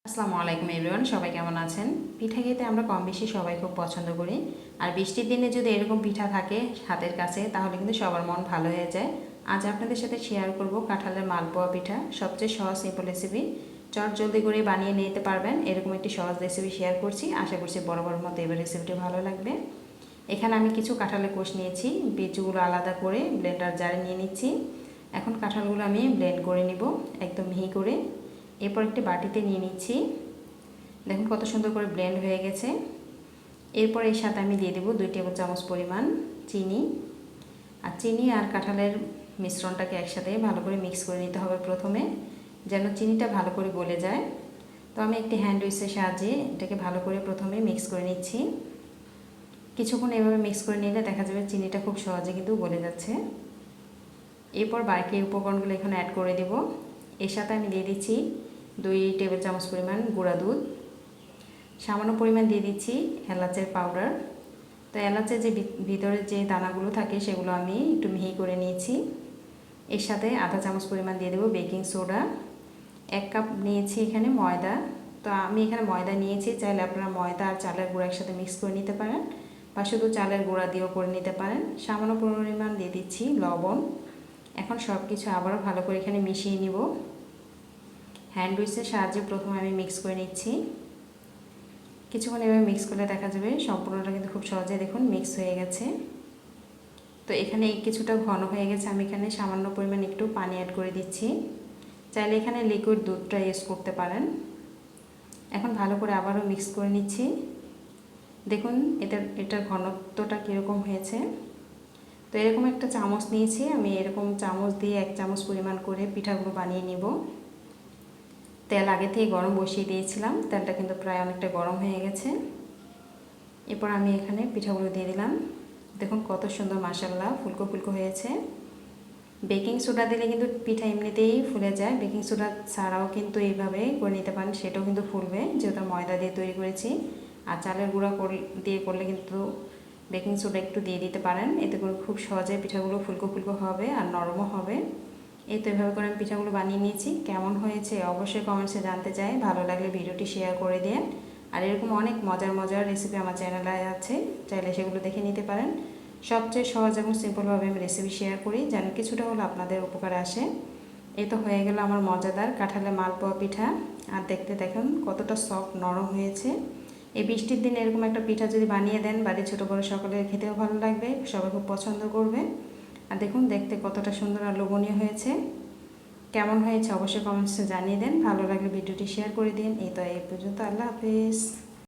আসসালামু আলাইকুম এভরিওয়ান, সবাই কেমন আছেন? পিঠা খেতে আমরা কম বেশি সবাই খুব পছন্দ করি। আর বৃষ্টির দিনে যদি এরকম পিঠা থাকে হাতের কাছে তাহলে কিন্তু সবার মন ভালো হয়ে যায়। আজ আপনাদের সাথে শেয়ার করব কাঁঠালের মালপোয়া পিঠা, সবচেয়ে সহজ সিম্পল রেসিপি। চট জলদি করে বানিয়ে নিতে পারবেন এরকম একটি সহজ রেসিপি শেয়ার করছি। আশা করছি বরাবর মতো এবার রেসিপিটি ভালো লাগবে। এখানে আমি কিছু কাঁঠালের কোষ নিয়েছি, বীজগুলো আলাদা করে ব্লেন্ডার জারে নিয়ে নিচ্ছি। এখন কাঁঠালগুলো আমি ব্লেন্ড করে নিব একদম মিহি করে। এরপর একটি বাটিতে নিয়ে নিচ্ছি। দেখুন কত সুন্দর করে ব্লেন্ড হয়ে গেছে। এরপর এর সাথে আমি দিয়ে দেব 2 টেবিল চামচ পরিমাণ চিনি। আর চিনি আর কাঁঠালের মিশ্রণটাকে একসাথে ভালো করে মিক্স করে নিতে হবে প্রথমে, যেন চিনিটা ভালো করে গলে যায়। তো আমি একটি হ্যান্ড উইচের সাহায্যে এটাকে ভালো করে প্রথমে মিক্স করে নিচ্ছি। কিছুক্ষণ এভাবে মিক্স করে নিলে দেখা যাবে চিনিটা খুব সহজে কিন্তু গলে যাচ্ছে। এরপর বাকি উপকরণগুলো এখানে অ্যাড করে দেব। এর সাথে আমি দিয়ে দিচ্ছি 2 টেবিল চামচ পরিমাণ গুঁড়া দুধ। সামান্য পরিমাণ দিয়ে দিচ্ছি এলাচের পাউডার। তো এলাচের যে ভিতরে যে দানাগুলো থাকে সেগুলো আমি একটু মিহি করে নিয়েছি। এর সাথে আধা চামচ পরিমাণ দিয়ে দেবো বেকিং সোডা। 1 কাপ নিয়েছি এখানে ময়দা। তো আমি এখানে ময়দা নিয়েছি, চাইলে আপনারা ময়দা আর চালের গুঁড়া একসাথে মিক্স করে নিতে পারেন বা শুধু চালের গুঁড়া দিয়েও করে নিতে পারেন। সামান্য পরিমাণ দিয়ে দিচ্ছি লবণ। এখন সব কিছু আবারও ভালো করে এখানে মিশিয়ে নিব। হ্যান্ড উইচের সাহায্যে প্রথমে আমি মিক্স করে নিচ্ছি। কিছুক্ষণ এভাবে মিক্স করলে দেখা যাবে সম্পূর্ণটা কিন্তু খুব সহজে দেখুন মিক্স হয়ে গেছে। তো এখানে কিছুটা ঘন হয়ে গেছে, আমি এখানে সামান্য পরিমাণ একটু পানি অ্যাড করে দিচ্ছি। চাইলে এখানে লিকুইড দুধটা ইউজ করতে পারেন। এখন ভালো করে আবারও মিক্স করে নিচ্ছি। দেখুন এটার ঘনত্বটা কীরকম হয়েছে। তো এরকম একটা চামচ নিয়েছি, আমি এরকম চামচ দিয়ে 1 চামচ পরিমাণ করে পিঠাগুলো বানিয়ে নিব। তেল আগে থেকে গরম বসিয়ে দিয়েছিলাম, তেলটা কিন্তু প্রায় অনেকটা গরম হয়ে গেছে। এরপর আমি এখানে পিঠাগুলো দিয়ে দিলাম। দেখুন কত সুন্দর মাশাআল্লাহ ফুলকো ফুলকো হয়েছে। বেকিং সোডা দিলে কিন্তু পিঠা এমনিতেই ফুলে যায়, বেকিং সোডা ছাড়াও কিন্তু এইভাবে করে নিতে পারেন, সেটাও কিন্তু ফুলবে যেহেতু ময়দা দিয়ে তৈরি করেছি। আর চালের গুঁড়া দিয়ে করলে কিন্তু বেকিং সোডা একটু দিয়ে দিতে পারেন, এতে করে খুব সহজে পিঠাগুলো ফুলকো ফুলকো হবে আর নরমও হবে। এই তো এভাবে করে আমি পিঠাগুলো বানিয়ে নিয়েছি। কেমন হয়েছে অবশ্যই কমেন্টসে জানতে চাই। ভালো লাগলে ভিডিওটি শেয়ার করে দিন। আর এরকম অনেক মজার মজার রেসিপি আমার চ্যানেলে আছে, চাইলে সেগুলো দেখে নিতে পারেন। সবচেয়ে সহজ এবং সিম্পলভাবে আমি রেসিপি শেয়ার করি, যেন কিছুটা হলো আপনাদের উপকারে আসে। এই তো হয়ে গেল আমার মজাদার কাঁঠালের মালপোয়া পিঠা। আর দেখতে দেখুন কতটা সফট নরম হয়েছে। এই বৃষ্টির দিনে এরকম একটা পিঠা যদি বানিয়ে দেন বাড়ির ছোটো বড়ো সকলের খেতেও ভালো লাগবে, সবাই খুব পছন্দ করবে। আর দেখুন দেখতে কতটা সুন্দর আর লোভনীয় হয়েছে। কেমন হয়েছে অবশ্যই কমেন্টসে জানিয়ে দেন। ভালো লাগলে ভিডিওটি শেয়ার করে দিন। এই তো এই পর্যন্ত, আল্লাহ হাফেজ।